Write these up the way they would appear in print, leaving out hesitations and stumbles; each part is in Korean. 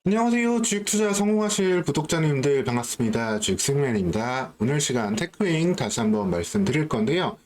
안녕하세요. 주식 투자 성공하실 구독자님들 반갑습니다. 주식승맨입니다. 오늘 시간 테크윙 다시 한번 말씀드릴 건데요.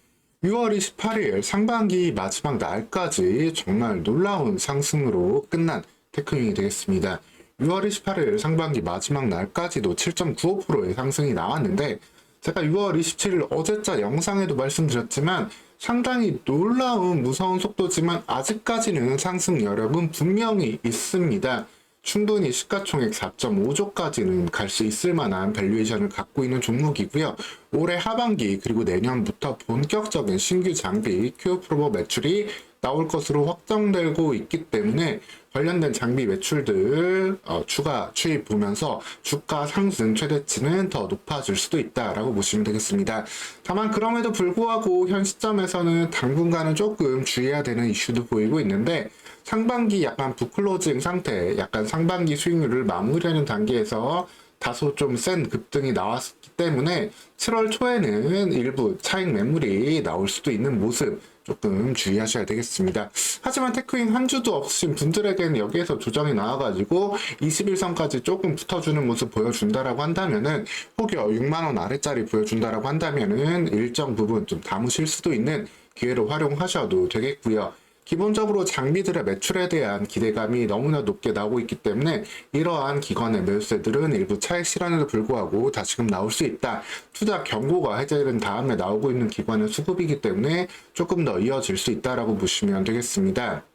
6월 28일 상반기 마지막 날까지 정말 놀라운 상승으로 끝난 테크윙이 되겠습니다. 6월 28일 상반기 마지막 날까지도 7.95%의 상승이 나왔는데, 제가 6월 27일 어제자 영상에도 말씀드렸지만 상당히 놀라운 무서운 속도지만 아직까지는 상승 여력은 분명히 있습니다. 충분히 시가총액 4.5조까지는 갈 수 있을 만한 밸류에이션을 갖고 있는 종목이고요. 올해 하반기 그리고 내년부터 본격적인 신규 장비 큐어프로버 매출이 나올 것으로 확정되고 있기 때문에 관련된 장비 매출들 추가 추입 보면서 주가 상승 최대치는 더 높아질 수도 있다라고 보시면 되겠습니다. 다만 그럼에도 불구하고 현 시점에서는 당분간은 조금 주의해야 되는 이슈도 보이고 있는데, 상반기 약간 부클로징 상태, 약간 상반기 수익률을 마무리하는 단계에서 다소 좀 센 급등이 나왔기 때문에 7월 초에는 일부 차익 매물이 나올 수도 있는 모습 조금 주의하셔야 되겠습니다. 하지만 테크윙 한 주도 없으신 분들에게는 여기에서 조정이 나와가지고 21선까지 조금 붙어주는 모습 보여준다라고 한다면은, 혹여 6만원 아래짜리 보여준다라고 한다면은 일정 부분 좀 담으실 수도 있는 기회로 활용하셔도 되겠고요. 기본적으로 장비들의 매출에 대한 기대감이 너무나 높게 나오고 있기 때문에 이러한 기관의 매수세들은 일부 차익 실현에도 불구하고 다시금 나올 수 있다. 투자 경고가 해제된 다음에 나오고 있는 기관의 수급이기 때문에 조금 더 이어질 수 있다라고 보시면 되겠습니다.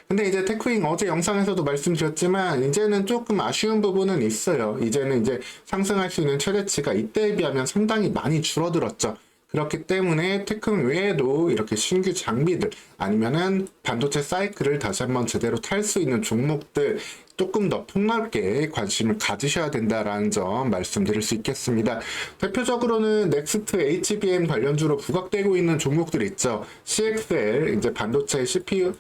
근데 이제 테크윙 어제 영상에서도 말씀드렸지만 이제는 조금 아쉬운 부분은 있어요. 이제는 이제 상승할 수 있는 최대치가 이때에 비하면 상당히 많이 줄어들었죠. 그렇기 때문에 테크윙 외에도 이렇게 신규 장비들 아니면은 반도체 사이클을 다시 한번 제대로 탈 수 있는 종목들 조금 더 폭넓게 관심을 가지셔야 된다라는 점 말씀드릴 수 있겠습니다. 대표적으로는 넥스트 HBM 관련주로 부각되고 있는 종목들 있죠. CXL, 이제 반도체 CPU,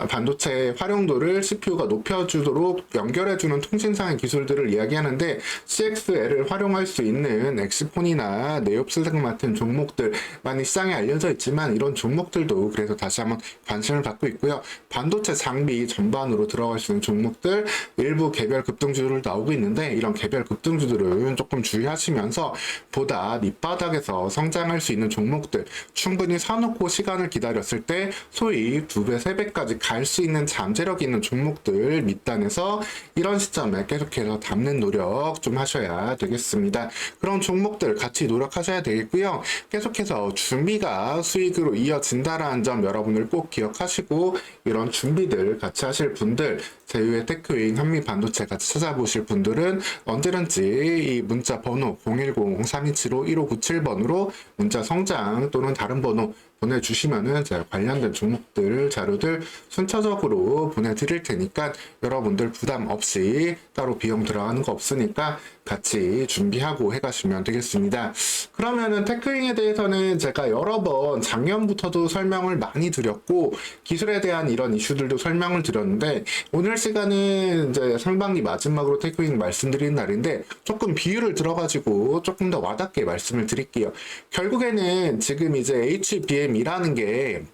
반도체 활용도를 CPU가 높여주도록 연결해주는 통신상의 기술들을 이야기하는데, CXL을 활용할 수 있는 엑스폰이나 네옵슬렉 같은 종목들 많이 시장에 알려져 있지만, 이런 종목들도 그래서 다시 한번 관심을 받고 있고요. 반도체 장비 전반으로 들어갈 수 있는 종목들 일부 개별 급등주를 나오고 있는데, 이런 개별 급등주들은 조금 주의하시면서 보다 밑바닥에서 성장할 수 있는 종목들 충분히 사놓고 시간을 기다렸을 때 소위 2배, 3배까지 갈 수 있는 잠재력 있는 종목들 밑단에서 이런 시점에 계속해서 담는 노력 좀 하셔야 되겠습니다. 그런 종목들 같이 노력하셔야 되겠고요. 계속해서 준비가 수익으로 이어진다라는 점 여러분들 꼭 기억하시고, 이런 준비들 같이 하실 분들, 제휴의 테크윙 한미반도체 같이 찾아보실 분들은 언제든지 이 문자 번호 010-3275-1597번으로 문자 성장 또는 다른 번호 보내주시면은 제가 관련된 종목들 자료들 순차적으로 보내드릴 테니까 여러분들 부담 없이 따로 비용 들어가는 거 없으니까 같이 준비하고 해가시면 되겠습니다. 그러면은 테크윙에 대해서는 제가 여러 번 작년부터도 설명을 많이 드렸고 기술에 대한 이런 이슈들도 설명을 드렸는데, 오늘 시간은 이제 상반기 마지막으로 테크윙 말씀드리는 날인데 조금 비율을 들어가지고 조금 더 와닿게 말씀을 드릴게요. 결국에는 지금 이제 HBM이라는 게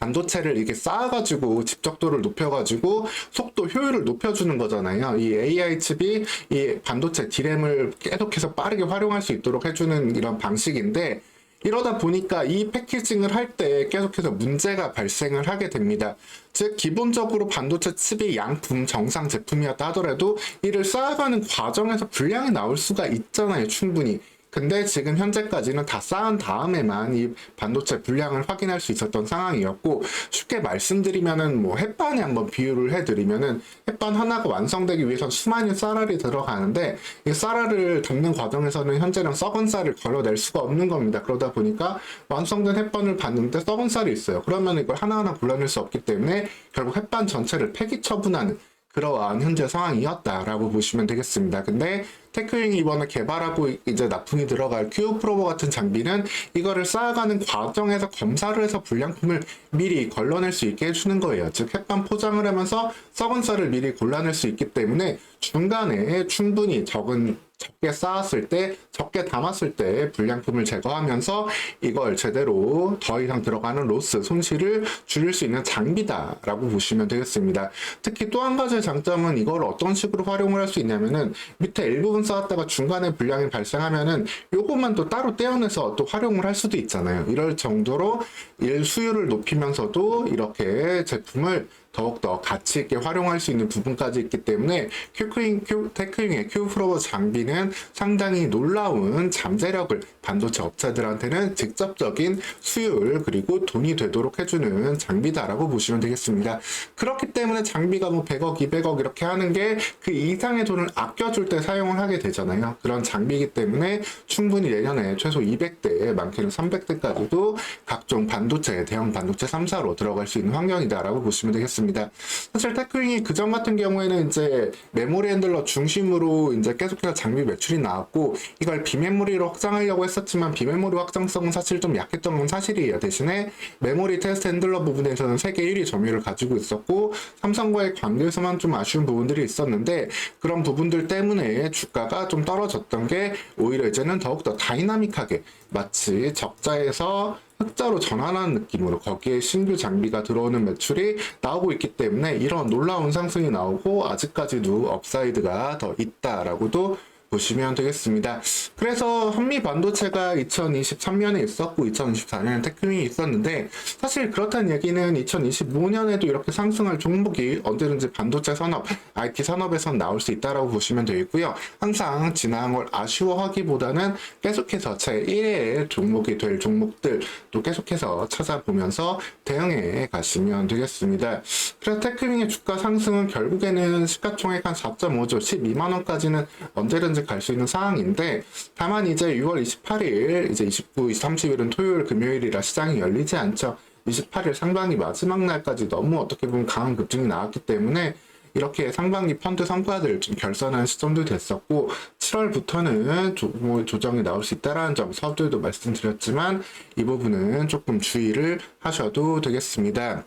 반도체를 이렇게 쌓아가지고 집적도를 높여가지고 속도 효율을 높여주는 거잖아요. 이 AI 칩이 이 반도체 D램을 계속해서 빠르게 활용할 수 있도록 해주는 이런 방식인데, 이러다 보니까 이 패키징을 할 때 계속해서 문제가 발생을 하게 됩니다. 즉 기본적으로 반도체 칩이 양품 정상 제품이었다 하더라도 이를 쌓아가는 과정에서 불량이 나올 수가 있잖아요, 충분히. 근데 지금 현재까지는 다 쌓은 다음에만 이 반도체 불량을 확인할 수 있었던 상황이었고, 쉽게 말씀드리면은 뭐 햇반에 한번 비유를 해드리면은, 햇반 하나가 완성되기 위해선 수많은 쌀알이 들어가는데 이 쌀알을 담는 과정에서는 현재는 썩은 쌀을 걸러낼 수가 없는 겁니다. 그러다 보니까 완성된 햇반을 봤는데 썩은 쌀이 있어요. 그러면 이걸 하나하나 골라낼 수 없기 때문에 결국 햇반 전체를 폐기 처분하는 그러한 현재 상황이었다라고 보시면 되겠습니다. 근데 테크윙이 이번에 개발하고 이제 납품이 들어갈 큐프로버 같은 장비는 이거를 쌓아가는 과정에서 검사를 해서 불량품을 미리 걸러낼 수 있게 해주는 거예요. 즉 햇반 포장을 하면서 썩은 쌀을 미리 골라낼 수 있기 때문에 중간에 충분히 적은 적게 쌓았을 때, 적게 담았을 때 불량품을 제거하면서 이걸 제대로 더 이상 들어가는 로스, 손실을 줄일 수 있는 장비다라고 보시면 되겠습니다. 특히 또 한 가지 장점은 이걸 어떤 식으로 활용을 할 수 있냐면은 밑에 일부분 쌓았다가 중간에 불량이 발생하면은 요것만 또 따로 떼어내서 또 활용을 할 수도 있잖아요. 이럴 정도로 일 수율을 높이면서도 이렇게 제품을 더욱더 가치 있게 활용할 수 있는 부분까지 있기 때문에 테크윙의 큐프로버 장비는 상당히 놀라운 잠재력을 반도체 업체들한테는 직접적인 수율 그리고 돈이 되도록 해주는 장비다라고 보시면 되겠습니다. 그렇기 때문에 장비가 뭐 100억, 200억 이렇게 하는 게 그 이상의 돈을 아껴줄 때 사용을 하게 되잖아요. 그런 장비이기 때문에 충분히 내년에 최소 200대, 많게는 300대까지도 각종 반도체, 대형 반도체 3사로 들어갈 수 있는 환경이다라고 보시면 되겠습니다. 사실 테크윙이 그전 같은 경우에는 이제 메모리 핸들러 중심으로 이제 계속해서 장비 매출이 나왔고 이걸 비메모리로 확장하려고 했었지만 비메모리 확장성은 사실 좀 약했던 건 사실이에요. 대신에 메모리 테스트 핸들러 부분에서는 세계 1위 점유율을 가지고 있었고 삼성과의 관계에서만 좀 아쉬운 부분들이 있었는데 그런 부분들 때문에 주가가 좀 떨어졌던 게 오히려 이제는 더욱더 다이나믹하게 마치 적자에서 흑자로 전환하는 느낌으로 거기에 신규 장비가 들어오는 매출이 나오고 있기 때문에 이런 놀라운 상승이 나오고 아직까지도 업사이드가 더 있다라고도 보시면 되겠습니다. 그래서 한미 반도체가 2023년에 있었고 2024년에 테크윙이 있었는데 사실 그렇다는 얘기는 2025년에도 이렇게 상승할 종목이 언제든지 반도체 산업, IT 산업에선 나올 수 있다라고 보시면 되겠고요. 항상 지나간 걸 아쉬워하기보다는 계속해서 제1의 종목이 될 종목들 또 계속해서 찾아보면서 대응해 가시면 되겠습니다. 그래서 테크윙의 주가 상승은 결국에는 시가총액 한 4.5조, 12만 원까지는 언제든지 갈 수 있는 상황인데 다만 이제 6월 28일 이제 29, 30일은 토요일 금요일이라 시장이 열리지 않죠. 28일 상반기 마지막 날까지 너무 어떻게 보면 강한 급등이 나왔기 때문에 이렇게 상반기 펀드 성과들 좀 결산한 시점도 됐었고 7월부터는 조정이 나올 수 있다라는 점 서두에도 말씀드렸지만 이 부분은 조금 주의를 하셔도 되겠습니다.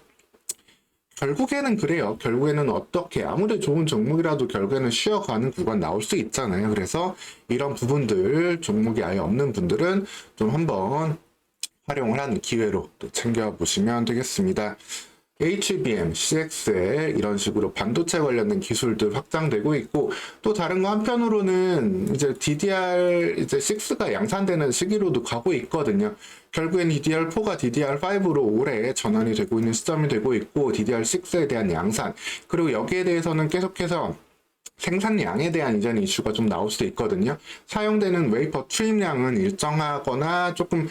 결국에는 그래요. 결국에는 어떻게 아무리 좋은 종목이라도 결국에는 쉬어가는 구간 나올 수 있잖아요. 그래서 이런 부분들 종목이 아예 없는 분들은 좀 한번 활용을 하는 기회로 또 챙겨보시면 되겠습니다. HBM, CXL 이런 식으로 반도체 관련된 기술들 확장되고 있고 또 다른 거 한편으로는 이제 DDR 이제 6가 양산되는 시기로도 가고 있거든요. 결국엔 DDR4가 DDR5로 올해 전환이 되고 있는 시점이 되고 있고 DDR6에 대한 양산 그리고 여기에 대해서는 계속해서 생산량에 대한 이전 이슈가 좀 나올 수도 있거든요. 사용되는 웨이퍼 투입량은 일정하거나 조금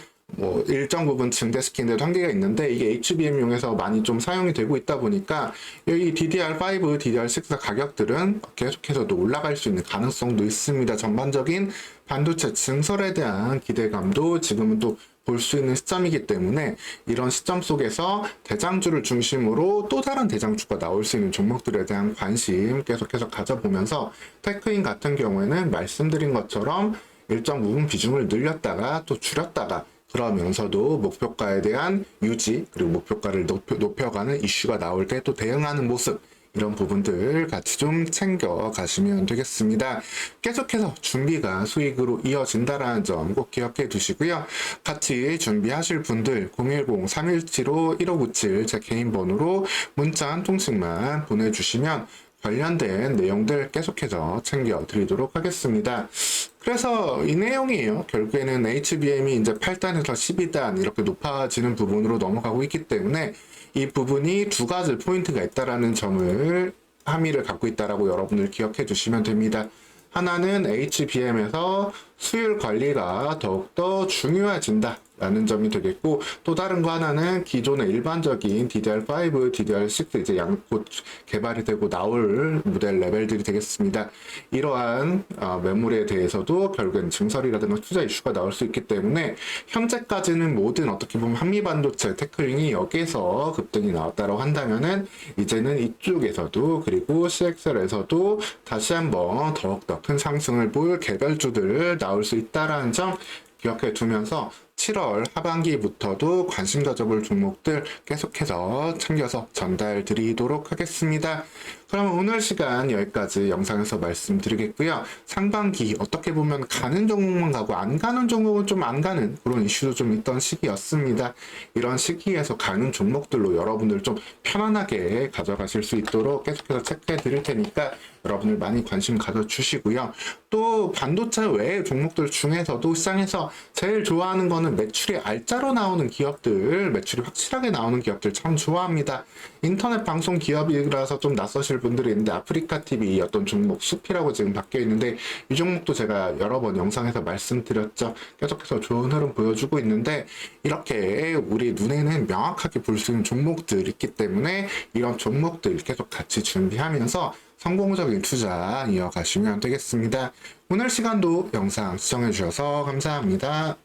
일정 부분 증대시키는데도 한계가 있는데 이게 HBM용에서 많이 좀 사용이 되고 있다 보니까 여기 DDR5, DDR6 가격들은 계속해서도 올라갈 수 있는 가능성도 있습니다. 전반적인 반도체 증설에 대한 기대감도 지금은 또 볼 수 있는 시점이기 때문에 이런 시점 속에서 대장주를 중심으로 또 다른 대장주가 나올 수 있는 종목들에 대한 관심 계속해서 가져보면서 테크인 같은 경우에는 말씀드린 것처럼 일정 부분 비중을 늘렸다가 또 줄였다가 그러면서도 목표가에 대한 유지 그리고 목표가를 높여가는 이슈가 나올 때 또 대응하는 모습 이런 부분들 같이 좀 챙겨 가시면 되겠습니다. 계속해서 준비가 수익으로 이어진다라는 점 꼭 기억해 두시고요. 같이 준비하실 분들 010-317-1597 제 개인 번호로 문자 한 통씩만 보내주시면 관련된 내용들 계속해서 챙겨드리도록 하겠습니다. 그래서 이 내용이에요. 결국에는 HBM이 이제 8단에서 12단 이렇게 높아지는 부분으로 넘어가고 있기 때문에 이 부분이 두 가지 포인트가 있다라는 점을 함의를 갖고 있다라고 여러분들 기억해 주시면 됩니다. 하나는 HBM에서 수율 관리가 더욱더 중요해진다 라는 점이 되겠고 또 다른 거 하나는 기존의 일반적인 DDR5, DDR6 이제 곧 개발이 되고 나올 모델 레벨들이 되겠습니다. 이러한 메모리에 대해서도 결국엔 증설이라든가 투자 이슈가 나올 수 있기 때문에 현재까지는 모든 어떻게 보면 한미반도체 테크링이 여기에서 급등이 나왔다고 한다면은 이제는 이쪽에서도 그리고 CXL에서도 다시 한번 더욱더 큰 상승을 볼 개별주들 나올 수 있다라는 점 기억해 두면서 7월 하반기부터도 관심 가져볼 종목들 계속해서 챙겨서 전달 드리도록 하겠습니다. 그럼 오늘 시간 여기까지 영상에서 말씀드리겠고요. 상반기 어떻게 보면 가는 종목만 가고 안 가는 종목은 좀 안 가는 그런 이슈도 좀 있던 시기였습니다. 이런 시기에서 가는 종목들로 여러분들 좀 편안하게 가져가실 수 있도록 계속해서 체크해 드릴 테니까 여러분들 많이 관심 가져주시고요. 또 반도체 외의 종목들 중에서도 시장에서 제일 좋아하는 거는 매출이 알짜로 나오는 기업들, 매출이 확실하게 나오는 기업들 참 좋아합니다. 인터넷 방송 기업이라서 좀 낯서실 분들이 있는데 아프리카 TV 어떤 종목 숲이라고 지금 바뀌어 있는데 이 종목도 제가 여러 번 영상에서 말씀드렸죠. 계속해서 좋은 흐름 보여주고 있는데 이렇게 우리 눈에는 명확하게 볼 수 있는 종목들이 있기 때문에 이런 종목들 계속 같이 준비하면서 성공적인 투자 이어가시면 되겠습니다. 오늘 시간도 영상 시청해주셔서 감사합니다.